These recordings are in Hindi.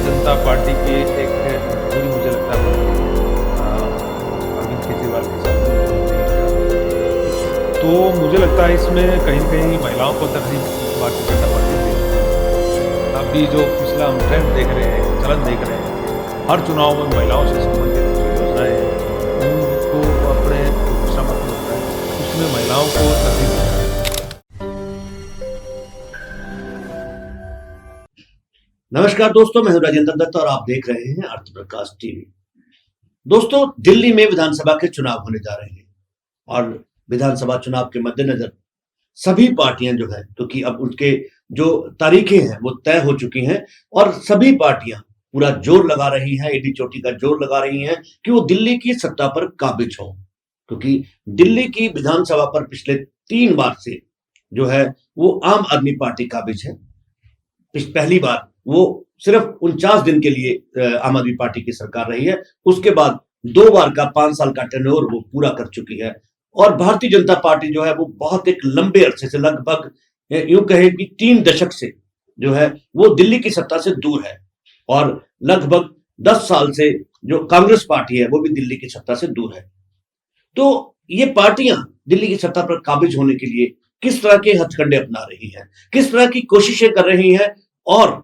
जनता पार्टी की एक मजबूरी मुझे लगता है अरविंद केजरीवाल के साथ तो मुझे लगता है इसमें कहीं न कहीं महिलाओं को तरजीह भारतीय जनता पार्टी दे रही है। अभी जो पिछला हम ट्रेंड देख रहे हैं, चलन देख रहे हैं कि हर चुनाव में महिलाओं से संबंधित जो योजनाएँ हैं, उनको अपने समर्थन होता है, उसमें महिलाओं को तरजीह दी जाती है। नमस्कार दोस्तों, मैं हूं राजेंद्र दत्त और आप देख रहे हैं अर्थ प्रकाश टीवी। दोस्तों, दिल्ली में विधानसभा के चुनाव होने जा रहे हैं और विधानसभा चुनाव के मद्देनजर सभी पार्टियां जो है, क्योंकि अब उनके जो तारीखें हैं वो तय हो चुकी हैं और सभी पार्टियां पूरा जोर लगा रही हैं, एडी चोटी का जोर लगा रही हैं कि वो दिल्ली की सत्ता पर काबिज हो। क्योंकि दिल्ली की विधानसभा पर पिछले 3 बार से जो है वो आम आदमी पार्टी काबिज है। पहली बार वो सिर्फ 49 दिन के लिए आम आदमी पार्टी की सरकार रही है। उसके बाद 2 बार का 5 साल का टेन्योर वो पूरा कर चुकी है और भारतीय जनता पार्टी जो है वो बहुत एक लंबे अरसे से, लगभग यूं कहे कि 3 दशक से जो है वो दिल्ली की सत्ता से दूर है और लगभग 10 साल से जो कांग्रेस पार्टी है वो भी दिल्ली की सत्ता से दूर है। तो ये पार्टियां दिल्ली की सत्ता पर काबिज होने के लिए किस तरह के हथकंडे अपना रही है, किस तरह की कोशिशें कर रही है और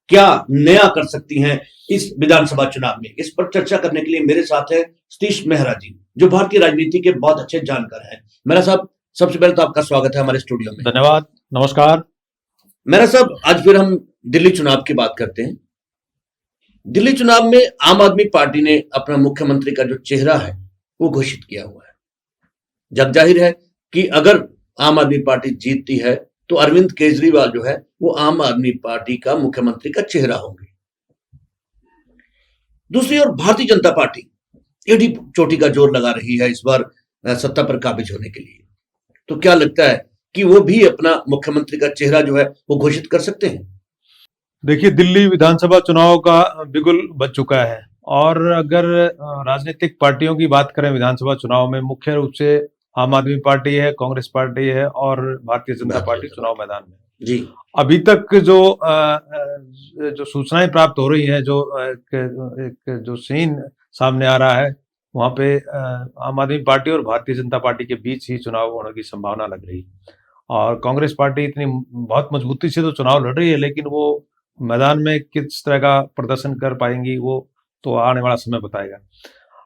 क्या नया कर सकती हैं इस विधानसभा चुनाव में, इस पर चर्चा करने के लिए मेरे साथ है सतीश मेहरा जी, जो भारतीय राजनीति के बहुत अच्छे जानकार हैं। मेहरा साहब, सबसे पहले तो आपका स्वागत है हमारे स्टूडियो में। धन्यवाद, नमस्कार। मेहरा साहब, आज फिर हम दिल्ली चुनाव की बात करते हैं। दिल्ली चुनाव में आम आदमी पार्टी ने अपना मुख्यमंत्री का जो चेहरा है वो घोषित किया हुआ है। जग जाहिर है कि अगर आम आदमी पार्टी जीतती है तो अरविंद केजरीवाल जो है वो आम आदमी पार्टी का मुख्यमंत्री का चेहरा होंगे। दूसरी ओर भारतीय जनता पार्टी एडी चोटी का जोर लगा रही है इस बार सत्ता पर काबिज होने के लिए। तो क्या लगता है कि वो भी अपना मुख्यमंत्री का चेहरा जो है वो घोषित कर सकते हैं? देखिए, दिल्ली विधानसभा चुनाव का बिगुल बज चुका है और अगर राजनीतिक पार्टियों की बात करें विधानसभा चुनाव में, मुख्य रूप से आम आदमी पार्टी है, कांग्रेस पार्टी है और भारतीय जनता पार्टी चुनाव मैदान में जी। अभी तक जो सूचनाएं प्राप्त हो रही हैं, जो एक जो सीन सामने आ रहा है, वहां पे आम आदमी पार्टी और भारतीय जनता पार्टी के बीच ही चुनाव होने की संभावना लग रही है। और कांग्रेस पार्टी इतनी बहुत मजबूती से तो चुनाव लड़ रही है, लेकिन वो मैदान में किस तरह का प्रदर्शन कर पाएंगी वो तो आने वाला समय बताएगा।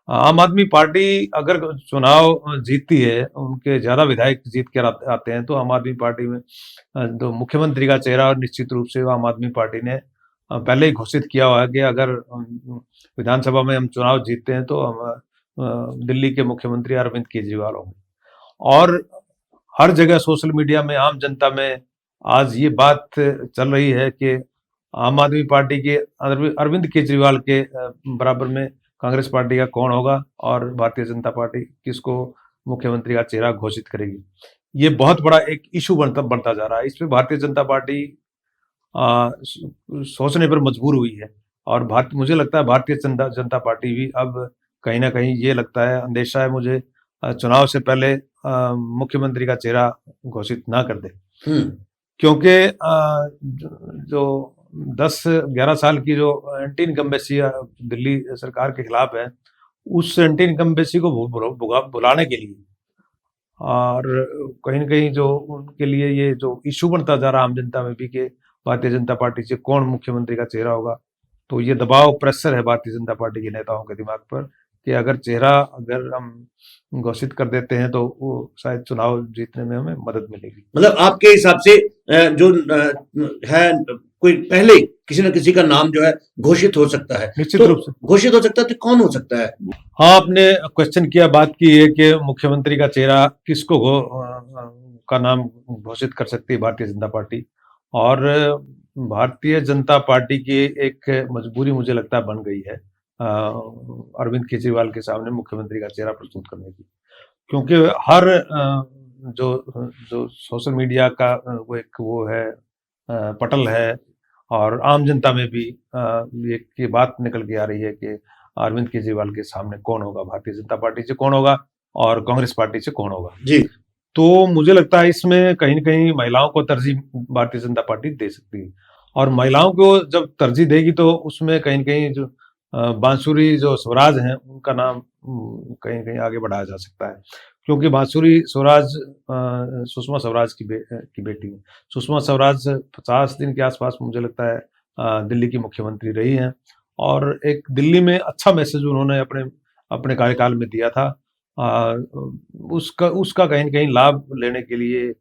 आम आदमी पार्टी अगर चुनाव जीतती है, उनके ज्यादा विधायक जीत कर आते हैं, तो आम आदमी पार्टी में तो मुख्यमंत्री का चेहरा निश्चित रूप से आम आदमी पार्टी ने पहले ही घोषित किया हुआ है कि अगर विधानसभा में हम चुनाव जीतते हैं तो हम दिल्ली के मुख्यमंत्री अरविंद केजरीवाल होंगे। और हर जगह सोशल मीडिया में, आम जनता में आज ये बात चल रही है कि आम आदमी पार्टी के अरविंद केजरीवाल के बराबर में कांग्रेस पार्टी का कौन होगा और भारतीय जनता पार्टी किसको मुख्यमंत्री का चेहरा घोषित करेगी। ये बहुत बड़ा एक इशू बनता जा रहा है। इसमें भारतीय जनता पार्टी सोचने पर मजबूर हुई है और मुझे लगता है भारतीय जनता पार्टी भी अब कहीं ना कहीं, ये लगता है, अंदेशा है मुझे, चुनाव से पहले मुख्यमंत्री का चेहरा घोषित ना कर दे। क्योंकि जो 10-11 साल की जो एंटी इनकम्बेंसी दिल्ली सरकार के खिलाफ है, उस एंटी इनकम्बेंसी को बुलाने के लिए और कहीं न कहीं जो उनके लिए ये जो इशू बनता जा रहा है आम जनता में भी कि भारतीय जनता पार्टी से कौन मुख्यमंत्री का चेहरा होगा, तो ये दबाव, प्रेशर है भारतीय जनता पार्टी के नेताओं के दिमाग पर कि अगर हम घोषित कर देते हैं तो वो शायद चुनाव जीतने में हमें मदद मिलेगी। मतलब आपके हिसाब से जो है, कोई पहले किसी न किसी का नाम जो है घोषित हो सकता है, निश्चित रूप से घोषित हो सकता है, तो कौन हो सकता है? हाँ, आपने क्वेश्चन किया, बात की है कि मुख्यमंत्री का चेहरा किसको का नाम घोषित कर सकती है भारतीय जनता पार्टी। और भारतीय जनता पार्टी की एक मजबूरी मुझे लगता है बन गई है अरविंद केजरीवाल के सामने मुख्यमंत्री का चेहरा प्रस्तुत करने की, क्योंकि हर जो सोशल मीडिया का वो है पटल है और आम जनता में भी ये बात निकल के आ रही है कि अरविंद केजरीवाल के सामने कौन होगा, भारतीय जनता पार्टी से कौन होगा और कांग्रेस पार्टी से कौन होगा जी। तो मुझे लगता है इसमें कहीं न कहीं महिलाओं को तरजीह भारतीय जनता पार्टी दे सकती है। और महिलाओं को जब तरजीह देगी तो उसमें कहीं न कहीं जो बांसुरी जो स्वराज हैं, उनका नाम कहीं न कहीं आगे बढ़ाया जा सकता है। क्योंकि बांसुरी स्वराज सुषमा स्वराज की बेटी है। सुषमा स्वराज 50 दिन के आस-पास मुझे लगता है दिल्ली की मुख्यमंत्री रही हैं और एक दिल्ली में अच्छा मैसेज उन्होंने अपने अपने कार्यकाल में दिया था। उसका उसका कहीं न कहीं लाभ लेने के लिए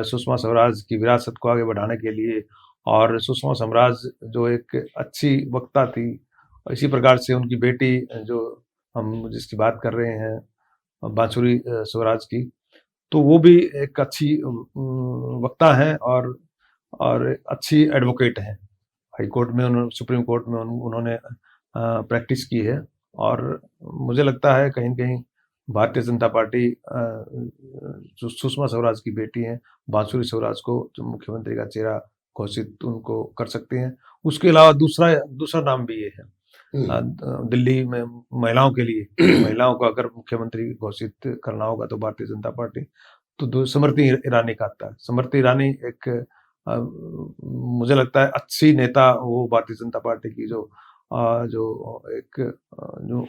सुषमा स्वराज की विरासत को आगे बढ़ाने के लिए और सुषमा स्वराज जो एक अच्छी वक्ता थी, इसी प्रकार से उनकी बेटी जो हम जिसकी बात कर रहे हैं बांसुरी स्वराज की, तो वो भी एक अच्छी वक्ता हैं और अच्छी एडवोकेट हैं। हाई कोर्ट में सुप्रीम कोर्ट में उन्होंने प्रैक्टिस की है और मुझे लगता है कहीं न कहीं भारतीय जनता पार्टी जो सुषमा स्वराज की बेटी हैं, बांसुरी स्वराज को जो मुख्यमंत्री का चेहरा घोषित उनको कर सकते हैं। उसके अलावा दूसरा नाम भी ये है दिल्ली में महिलाओं के लिए महिलाओं को अगर मुख्यमंत्री घोषित करना होगा तो भारतीय जनता पार्टी तो स्मृति ईरानी का आता है। स्मृति ईरानी एक मुझे लगता है अच्छी नेता वो भारतीय जनता पार्टी की जो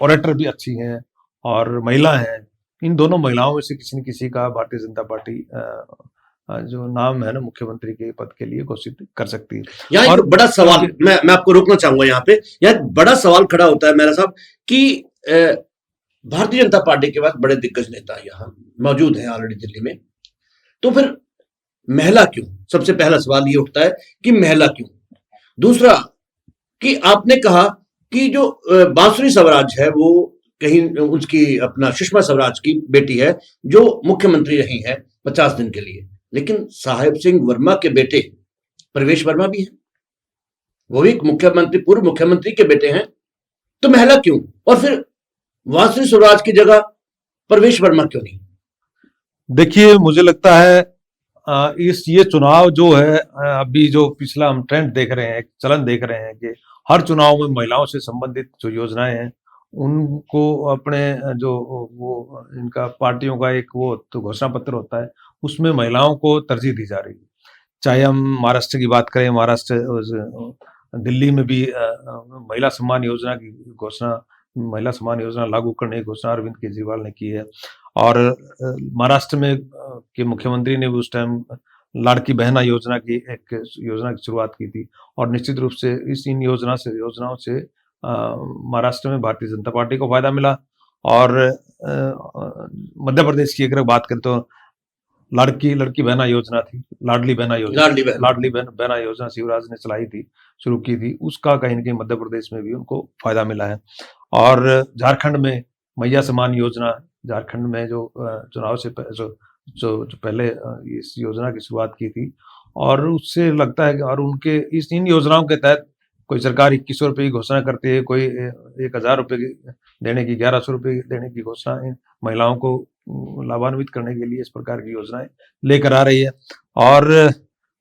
ओरेटर भी अच्छी हैं और महिला हैं। इन दोनों महिलाओं में से किसी न किसी का भारतीय जनता पार्टी जो नाम है ना मुख्यमंत्री के पद के लिए घोषित कर सकती है। यहाँ एक बड़ा सवाल मैं आपको रोकना चाहूंगा यहाँ पे। यहाँ एक बड़ा सवाल खड़ा होता है मेरा साहब कि भारतीय जनता पार्टी के पास बड़े दिग्गज नेता यहाँ मौजूद हैं ऑलरेडी दिल्ली में, तो फिर महिला क्यों? सबसे पहला सवाल ये उठता है कि महिला क्यों। दूसरा कि आपने कहा कि जो बांसुरी स्वराज है वो कहीं उसकी अपना सुषमा स्वराज की बेटी है जो मुख्यमंत्री रही है 50 दिन के लिए, लेकिन साहिब सिंह वर्मा के बेटे प्रवेश वर्मा भी हैं, वो भी पूर्व मुख्यमंत्री के बेटे हैं, तो महिला क्यों? और फिर बांसुरी स्वराज की जगह प्रवेश वर्मा क्यों नहीं? देखिए मुझे लगता है ये चुनाव जो है अभी जो पिछला हम ट्रेंड देख रहे हैं, एक चलन देख रहे हैं कि हर चुनाव में महिलाओं से संबंधित जो योजनाएं हैं उनको अपने जो वो इनका पार्टियों का एक वो तो घोषणा पत्र होता है, उसमें महिलाओं को तरजीह दी जा रही है। चाहे हम महाराष्ट्र की बात करें, दिल्ली में भी महिला सम्मान योजना की घोषणा महिला सम्मान योजना लागू करने की घोषणा अरविंद केजरीवाल ने की है और महाराष्ट्र में के मुख्यमंत्री ने भी उस टाइम लाड़की बहना योजना की एक योजना की शुरुआत की थी और निश्चित रूप से इन योजनाओं से महाराष्ट्र में भारतीय जनता पार्टी को फायदा मिला और मध्य प्रदेश की अगर बात करें तो लड़की बहना योजना थी, लाडली बहना योजना शिवराज ने चलाई थी, शुरू की थी, उसका कहीं न कहीं मध्य प्रदेश में भी उनको फायदा मिला है। और झारखंड में मैया सम्मान योजना, झारखंड में जो चुनाव से जो पहले इस योजना की शुरुआत की थी और उससे लगता है कि और उनके इन योजनाओं के तहत कोई सरकार 2100 रुपये की घोषणा करती है, कोई 1000 रुपये देने की 1100 रुपये देने की घोषणा महिलाओं को लाभान्वित करने के लिए इस प्रकार की योजनाएं लेकर आ रही है। और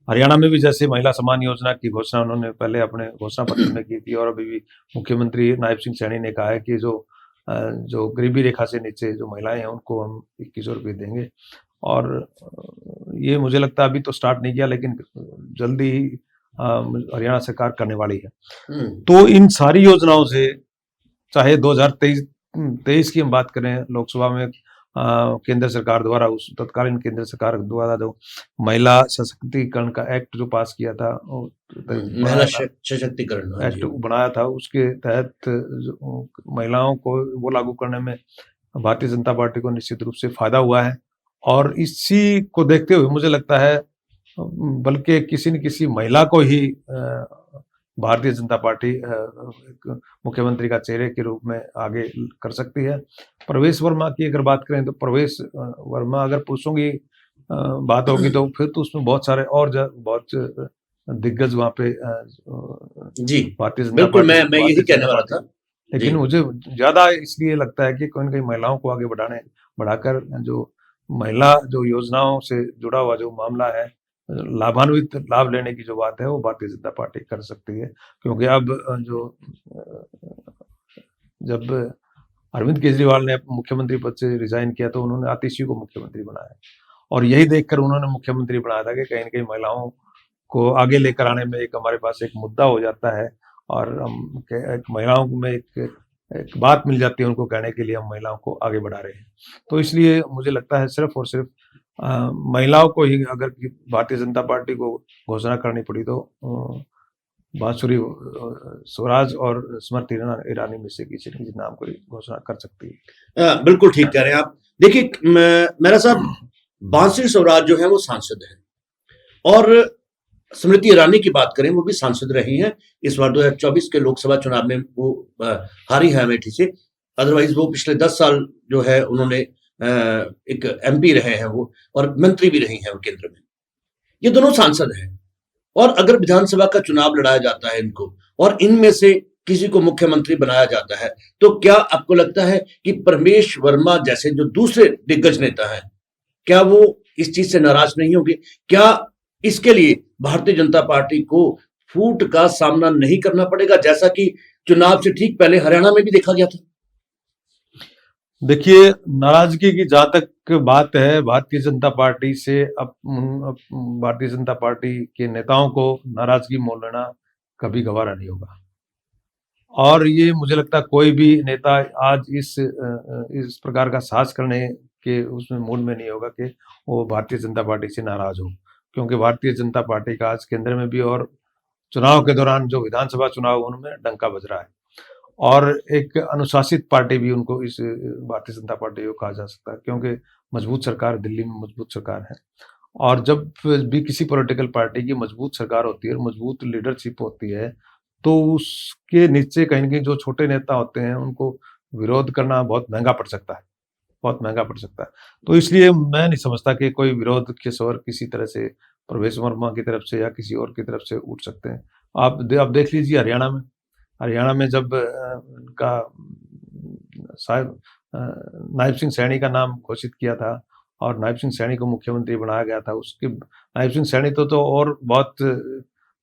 हरियाणा में भी जैसे महिला सम्मान योजना की घोषणा उन्होंने पहले अपने घोषणा पत्र में की थी और अभी भी मुख्यमंत्री नायब सिंह सैनी ने कहा है कि जो गरीबी रेखा से नीचे जो महिलाएं हैं उनको हम 2100 रुपये देंगे और ये मुझे लगता है अभी तो स्टार्ट नहीं किया लेकिन जल्दी ही हरियाणा सरकार करने वाली है। तो इन सारी योजनाओं से चाहे 2023 की हम बात करें, लोकसभा में केंद्र सरकार द्वारा तत्कालीन केंद्र सरकार द्वारा जो महिला सशक्तिकरण का एक्ट जो पास किया था, महिला सशक्तिकरण एक्ट बनाया था, उसके तहत महिलाओं को वो लागू करने में भारतीय जनता पार्टी को निश्चित रूप से फायदा हुआ है और इसी को देखते हुए मुझे लगता है बल्कि किसी न किसी महिला को ही भारतीय जनता पार्टी मुख्यमंत्री का चेहरे के रूप में आगे कर सकती है। प्रवेश वर्मा की अगर बात करें तो प्रवेश वर्मा अगर पुरुषों की बात होगी तो फिर तो उसमें बहुत सारे और बहुत दिग्गज वहाँ पे जी भारतीय जनता बिल्कुल मैं यही कहने वाला था। लेकिन मुझे ज्यादा इसलिए लगता है कि कहीं न कहीं महिलाओं को आगे बढ़ाकर जो महिला जो योजनाओं से जुड़ा हुआ जो मामला है, लाभ लेने की जो बात है वो भारतीय जनता पार्टी कर सकती है, क्योंकि अब जब अरविंद केजरीवाल ने मुख्यमंत्री पद से रिजाइन किया तो उन्होंने आतिशी को मुख्यमंत्री बनाया और यही देखकर उन्होंने मुख्यमंत्री बनाया था कि कहीं न कहीं महिलाओं को आगे लेकर आने में एक हमारे पास एक मुद्दा हो जाता है, और हम एक महिलाओं में एक बात मिल जाती है उनको कहने के लिए, हम महिलाओं को आगे बढ़ा रहे हैं। तो इसलिए मुझे लगता है सिर्फ और सिर्फ महिलाओं को ही अगर भारतीय जनता पार्टी को घोषणा करनी पड़ी तो बांसुरी स्वराज और स्मृति ईरानी में से किसी न किसी नाम को घोषणा कर सकती है। बिल्कुल ठीक कह रहे हैं आप। देखिए मेरा साहब, बांसुरी स्वराज जो है वो सांसद है, और स्मृति ईरानी की बात करें वो भी सांसद रही हैं। इस बार 2024 के लोकसभा चुनाव में वो हारी है अमेठी से। अदरवाइज वो पिछले 10 साल जो है उन्होंने एक MP रहे हैं वो, और मंत्री भी रही हैं वो केंद्र में। ये दोनों सांसद हैं, और अगर विधानसभा का चुनाव लड़ाया जाता है इनको, और इनमें से किसी को मुख्यमंत्री बनाया जाता है, तो क्या आपको लगता है कि परमेश वर्मा जैसे जो दूसरे दिग्गज नेता हैं, क्या वो इस चीज से नाराज नहीं होंगे? क्या इसके लिए भारतीय जनता पार्टी को फूट का सामना नहीं करना पड़ेगा, जैसा कि चुनाव से ठीक पहले हरियाणा में भी देखा गया था? देखिए, नाराजगी की जहां तक बात है, भारतीय जनता पार्टी से भारतीय जनता पार्टी के नेताओं को नाराजगी मोल लेना कभी गवारा नहीं होगा। और ये मुझे लगता है कोई भी नेता आज इस प्रकार का साहस करने के उसमें मूड में नहीं होगा कि वो भारतीय जनता पार्टी से नाराज हो, क्योंकि भारतीय जनता पार्टी का आज केंद्र में भी और चुनाव के दौरान जो विधानसभा चुनाव उनमें डंका बज रहा है, और एक अनुशासित पार्टी भी उनको इस भारतीय जनता पार्टी को कहा जा सकता है, क्योंकि मजबूत सरकार दिल्ली में मजबूत सरकार है। और जब भी किसी पॉलिटिकल पार्टी की मजबूत सरकार होती है और मजबूत लीडरशिप होती है, तो उसके नीचे कहीं न कहीं जो छोटे नेता होते हैं उनको विरोध करना बहुत महंगा पड़ सकता है, बहुत महंगा पड़ सकता है। तो इसलिए मैं नहीं समझता कि कोई विरोध के स्वर किसी तरह से प्रवेश वर्मा की तरफ से या किसी और की तरफ से उठ सकते हैं। आप देख लीजिए हरियाणा में जब उनका शायद नायब सिंह सैनी का नाम घोषित किया था और नायब सिंह सैनी को मुख्यमंत्री बनाया गया था, उसके नायब सिंह सैनी तो और बहुत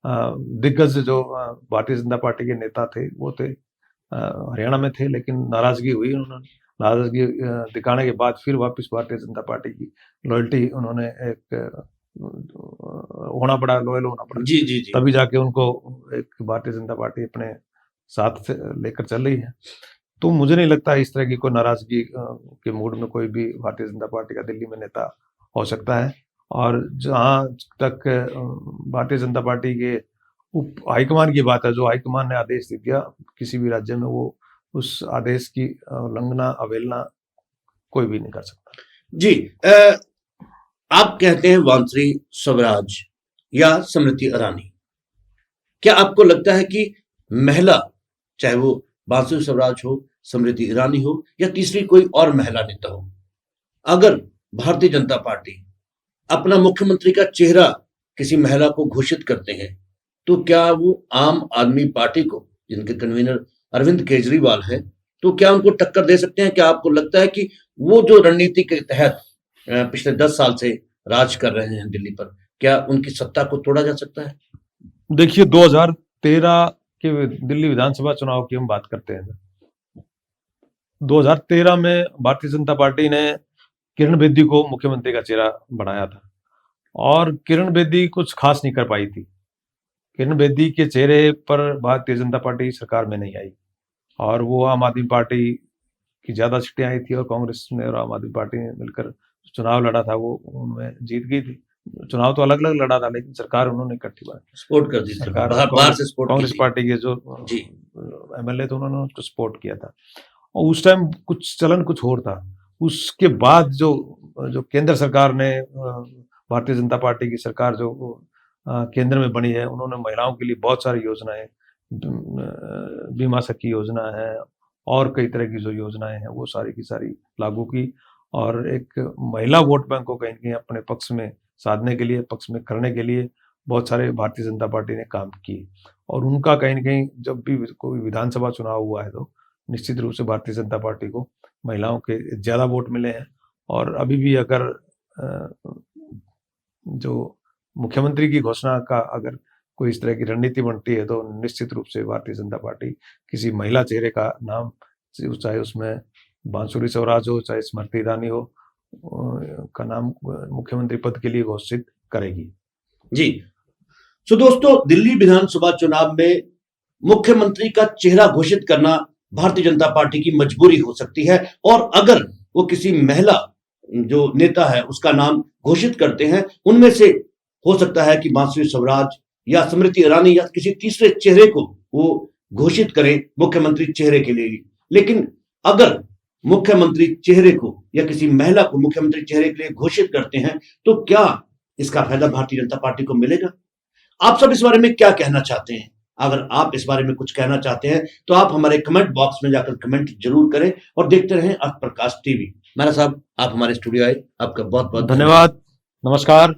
दिग्गज जो भारतीय जनता पार्टी के नेता थे वो थे, हरियाणा में थे, लेकिन नाराजगी हुई। उन्होंने नाराजगी दिखाने के बाद फिर वापस भारतीय जनता पार्टी की लॉयल्टी उन्होंने एक होना पड़ा, लॉयल होना पड़ा। जी जी जी। तभी जाके उनको एक भारतीय जनता पार्टी अपने साथ लेकर चल रही है। तो मुझे नहीं लगता इस तरह की कोई नाराजगी के मूड में कोई भी भारतीय जनता पार्टी का दिल्ली में नेता हो सकता है। और जहाँ तक भारतीय जनता पार्टी के उप हाईकमान की बात है, जो हाईकमान ने आदेश दे दिया किसी भी राज्य में, वो उस आदेश की उल्लंघना अवहेलना कोई भी नहीं कर सकता। जी, आप कहते हैं बांसुरी स्वराज या स्मृति ईरानी, क्या आपको लगता है कि महिला, चाहे वो बांसुरी स्वराज हो, स्मृति ईरानी हो, या तीसरी कोई और महिला नेता हो, अगर भारतीय जनता पार्टी अपना मुख्यमंत्री का चेहरा किसी महिला को घोषित करते हैं, तो क्या वो आम आदमी पार्टी को, जिनके कन्वीनर अरविंद केजरीवाल हैं, तो क्या उनको टक्कर दे सकते हैं? क्या आपको लगता है कि वो जो रणनीति के तहत पिछले 10 साल से राज कर रहे हैं दिल्ली पर, क्या उनकी सत्ता को तोड़ा जा सकता है? देखिए, 2013 के दिल्ली विधानसभा चुनाव की हम बात करते हैं। 2013 में भारतीय जनता पार्टी ने किरण बेदी को मुख्यमंत्री का चेहरा बनाया था, और किरण बेदी कुछ खास नहीं कर पाई थी। किरण बेदी के चेहरे पर भारतीय जनता पार्टी सरकार में नहीं आई, और वो आम आदमी पार्टी की ज्यादा सीटें आई थी, और कांग्रेस ने और आम आदमी पार्टी ने मिलकर चुनाव लड़ा था, वो उनमें जीत गई थी। चुनाव तो अलग अलग लड़ा था, लेकिन सरकार उन्होंने इकट्ठी सपोर्ट कर दी थी, सरकार बाहर से सपोर्ट कांग्रेस पार्टी के जो MLA थे उन्होंने उसको सपोर्ट किया था। और उस टाइम कुछ चलन कुछ और था। उसके बाद जो केंद्र सरकार ने भारतीय जनता पार्टी की सरकार जो केंद्र में बनी है, उन्होंने महिलाओं के लिए बहुत सारी योजनाएं, बीमा सखी योजना है और कई तरह की जो योजनाएं हैं वो सारी की सारी लागू की, और एक महिला वोट बैंक को कहीं न कहीं अपने पक्ष में साधने के लिए, पक्ष में करने के लिए बहुत सारे भारतीय जनता पार्टी ने काम किए। और उनका कहीं न कहीं जब भी कोई विधानसभा चुनाव हुआ है तो निश्चित रूप से भारतीय जनता पार्टी को महिलाओं के ज़्यादा वोट मिले हैं। और अभी भी अगर जो मुख्यमंत्री की घोषणा का अगर कोई इस तरह की रणनीति बनती है, तो निश्चित रूप से भारतीय जनता पार्टी किसी महिला चेहरे का नाम, चाहे उसमें बांसुरी स्वराज हो, चाहे स्मृति ईरानी हो, का नाम मुख्यमंत्री पद के लिए घोषित करेगी। जी, सो दोस्तों, दिल्ली विधानसभा चुनाव में मुख्यमंत्री का चेहरा घोषित करना भारतीय जनता पार्टी की मजबूरी हो सकती है, और अगर वो किसी महिला जो नेता है उसका नाम घोषित करते हैं, उनमें से हो सकता है कि बांसुरी स्वराज या स्मृति ईरानी या किसी तीसरे चेहरे को वो घोषित करें मुख्यमंत्री चेहरे के लिए। लेकिन अगर मुख्यमंत्री चेहरे को या किसी महिला को मुख्यमंत्री चेहरे के लिए घोषित करते हैं, तो क्या इसका फायदा भारतीय जनता पार्टी को मिलेगा? आप सब इस बारे में क्या कहना चाहते हैं? अगर आप इस बारे में कुछ कहना चाहते हैं तो आप हमारे कमेंट बॉक्स में जाकर कमेंट जरूर करें और देखते रहें अर्थ प्रकाश टीवी। मेरा साहब, आप हमारे स्टूडियो आए, आपका बहुत बहुत धन्यवाद। नमस्कार।